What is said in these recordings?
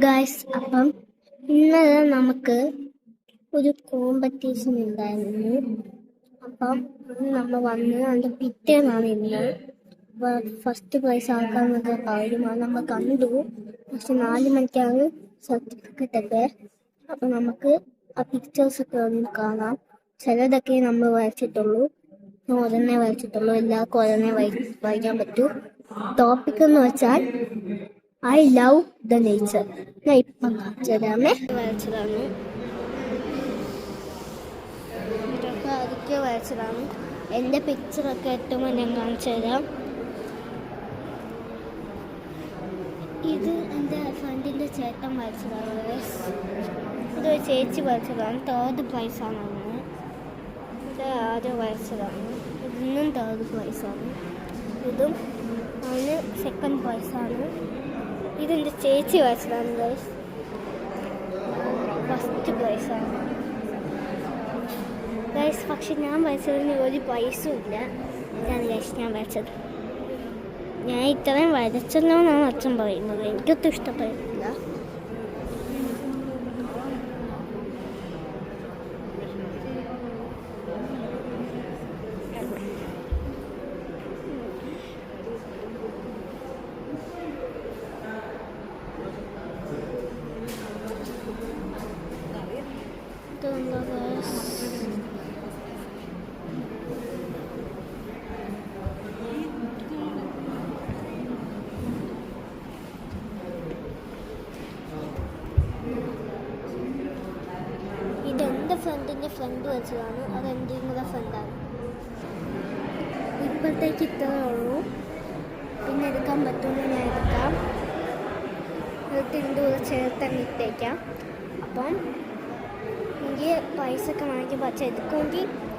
Guys, അപ്പം ഇന്നലെ നമുക്ക് ഒരു കോമ്പറ്റീഷൻ ഉണ്ടായിരുന്നു. അപ്പം നമ്മൾ വന്ന് അതിൻ്റെ പിറ്റേന്നാണ് ഇന്ന്. ഫസ്റ്റ് പ്രൈസ് ആക്കാമെന്നൊക്കെ പറയും. അത് നമ്മൾ കണ്ടു. പക്ഷെ 4 മണിക്കാണ് സർട്ടിഫിക്കറ്റ് ഒക്കെ. അപ്പം നമുക്ക് ആ പിക്ചേഴ്സൊക്കെ ഒന്ന് കാണാം. ചിലതൊക്കെ നമ്മൾ വരച്ചിട്ടുള്ളൂ, ഒരെണ്ണേ വരച്ചിട്ടുള്ളൂ. എല്ലാവർക്കും ഒരെണ്ണേ വരയ്ക്കാൻ പറ്റൂ. ടോപ്പിക് എന്ന് വെച്ചാൽ ഐ ലവ് ദ നേച്ചർ. ഞാൻ ഇപ്പം വരച്ചതാണ്. ഇതൊക്കെ അതൊക്കെ വരച്ചതാണ്. എൻ്റെ പിക്ചറൊക്കെ എത്തുമ്പോൾ ഞാൻ കാണിച്ചു തരാം. ഇത് എൻ്റെ ഫ്രണ്ടിൻ്റെ ചേട്ടൻ വരച്ചതാണ്. ഇത് ചേച്ചി വരച്ചതാണ്. 3rd പ്രൈസാണ്. ഇത് ആദ്യം വരച്ചതാണ്. ഇന്നും 3rd പ്രൈസാണ്. ഇതും അതിന് 2nd പ്രൈസാണ്. ഇതെൻ്റെ ചേച്ചി വരച്ചതാണ് ഗൈസ്. 1st പ്രൈസാണ് ഗൈസ്. പക്ഷെ ഞാൻ വരച്ചതിന് ഒരു പ്രൈസും ഇല്ല. ഇതാണ് ഗൈസ് ഞാൻ വരച്ചത്. ഞാൻ ഇത്രയും വരച്ചല്ലോ എന്നാണ് അച്ഛൻ പറയുന്നത്. എനിക്കൊട്ടും ഇഷ്ടപ്പെട്ടില്ല. ഇതെൻ്റെ ഫ്രണ്ടിൻ്റെ ഫ്രണ്ട് വെച്ചതാണ്. അതെൻ്റെ കൂടെ ഫ്രണ്ടാണ്. ഇപ്പോഴത്തേക്ക് ഇത്രേ ഉള്ളൂ. പിന്നെ എടുക്കാൻ പറ്റുമെന്ന് ഞാൻ എടുക്കാം. എന്നിട്ട് ഇതിൻ്റെ കൂടെ ചേർത്തന്നെ ഇട്ടേക്കാം. അപ്പം എനിക്ക് പൈസ ഒക്കെ വാങ്ങിക്കാൻ പക്ഷേ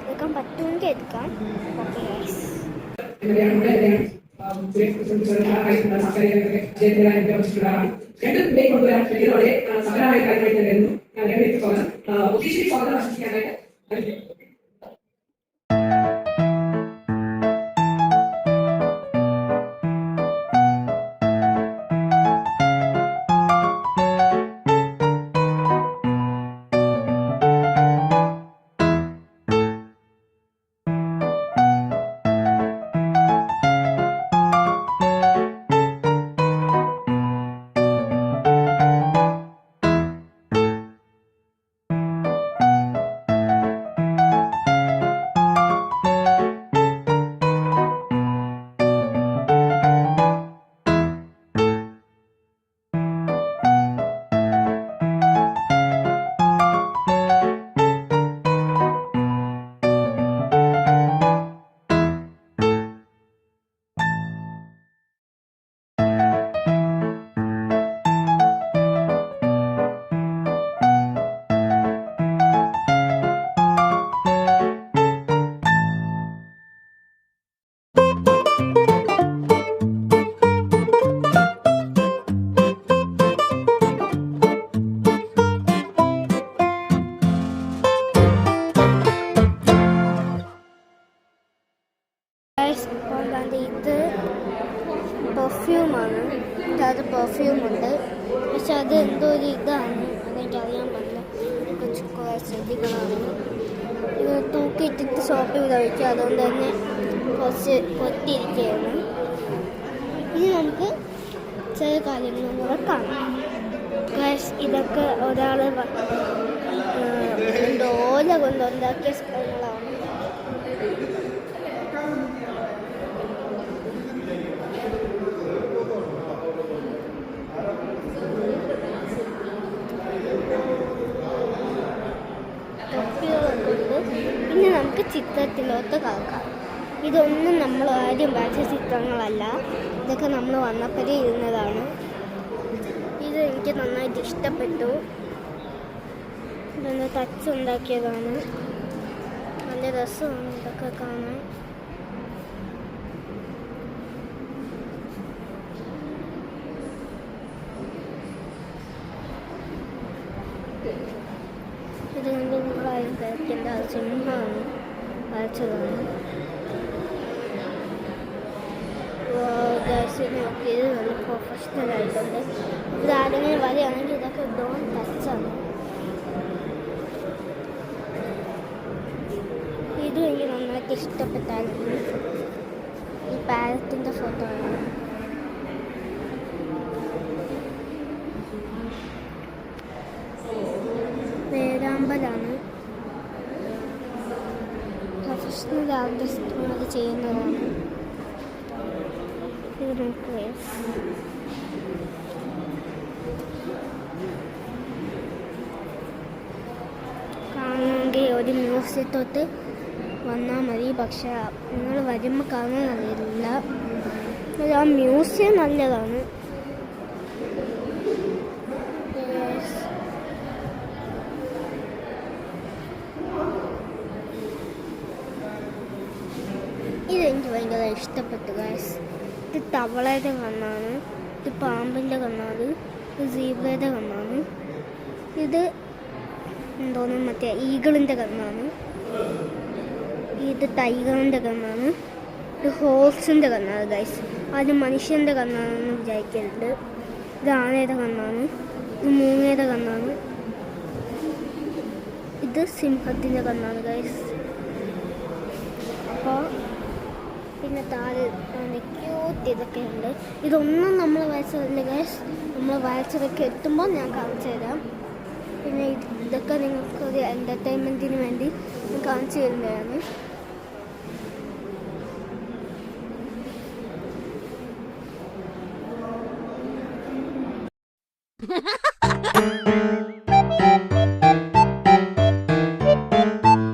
എടുക്കാൻ പറ്റുമെങ്കിൽ എടുക്കാം. Okay guys. ഇത് പെർഫ്യൂമാണ്. അത് പെർഫ്യൂമുണ്ട്. പക്ഷെ അത് എന്തോ ഒരു ഇതാണ്, അതെനിക്കറിയാൻ പറ്റില്ല. കുറേ ചെടികളാണ്. ഇത് തൂക്കിയിട്ടിട്ട് ഷോപ്പിൽ കഴിക്കും. അതുകൊണ്ട് തന്നെ കുറച്ച് പൊട്ടിയിരിക്കുകയാണ്. ഇനി നമുക്ക് ചില കാര്യങ്ങളും കൂടെ കാണാം. ഇതൊക്കെ ഒരാൾ ഓല കൊണ്ടുണ്ടാക്കിയ സ്ഥലങ്ങളാണ്. പിന്നെ നമുക്ക് ചിത്രത്തിലോട്ട് കളക്കാം. ഇതൊന്നും നമ്മൾ ആദ്യം വരച്ച ചിത്രങ്ങളല്ല. ഇതൊക്കെ നമ്മൾ വന്നപ്പോഴേ ഇരുന്നതാണ്. ഇത് എനിക്ക് നന്നായിട്ട് ഇഷ്ടപ്പെട്ടു. ഇതൊന്ന് ടച്ച് ഉണ്ടാക്കിയതാണ്. നല്ല രസമാണ് ഇതൊക്കെ കാണാൻ. ഇത് എൻ്റെ കൂടായും പേർക്കിൻ്റെ സിംഹമാണ് വരച്ചതാണ്. ചെയ്ത് നോക്കിയത് നല്ല പ്രൊഫഷണൽ ആയിട്ടുണ്ട്. ഇതാരെങ്കിലും വരികയാണെങ്കിൽ ഇതൊക്കെ ഡോൺ ടച്ചാണ്. ഇതും എനിക്ക് നന്നായിട്ട് ഇഷ്ടപ്പെട്ടായിരുന്നു. ഈ പാരറ്റിൻ്റെ ഫോട്ടോ ആണ്. വേഴാമ്പലാണ്. പ്രൊഫഷണൽ ആർട്ടിസ്റ്റുമാർ ചെയ്യുന്നതാണ്. ഇത് നോക്കുക, കാണണമെങ്കിൽ ഒരു മ്യൂസിയത്തോട്ട് വന്നാൽ മതി. പക്ഷെ നിങ്ങൾ വരുമ്പോൾ കാണാൻ അറിയില്ല. ആ മ്യൂസിയം നല്ലതാണ്. ഇതെനിക്ക് ഭയങ്കര ഇഷ്ടപ്പെട്ടു ഗൈസ്. ഇത് തവളയുടെ കണ്ണാണ്, ഇത് പാമ്പിൻ്റെ കണ്ണാണ്, ഇത് സീബ്രയുടെ കണ്ണാണ്, ഇത് എന്തോന്നും മറ്റേ ഈഗിളിൻ്റെ കണ്ണാണ്, ഇത് ടൈഗറിൻ്റെ കണ്ണാണ്, ഇത് ഹോഴ്സിൻ്റെ കണ്ണാണ് ഗൈസ്. അത് മനുഷ്യൻ്റെ കണ്ണാണെന്ന് വിചാരിക്കരുത്. ഇത് ആനയുടെ കണ്ണാണ്, ഇത് മൂങ്ങയുടെ കണ്ണാണ്, ഇത് സിംഹത്തിൻ്റെ കണ്ണാണ് ഗൈസ്. അപ്പോൾ പിന്നെ താഴെ ക്യൂട്ട് ഇതൊക്കെ ഉണ്ട്. ഇതൊന്നും നമ്മൾ വരച്ചതല്ല ഗൈസ്. നമ്മൾ വരച്ചതൊക്കെ എത്തുമ്പോൾ ഞാൻ കാണിച്ചു തരാം. പിന്നെ ഇതൊക്കെ നിങ്ങൾക്ക് ഒരു എൻ്റർടൈൻമെൻറ്റിന് വേണ്ടി കാണിച്ചു തരുന്നതാണ്.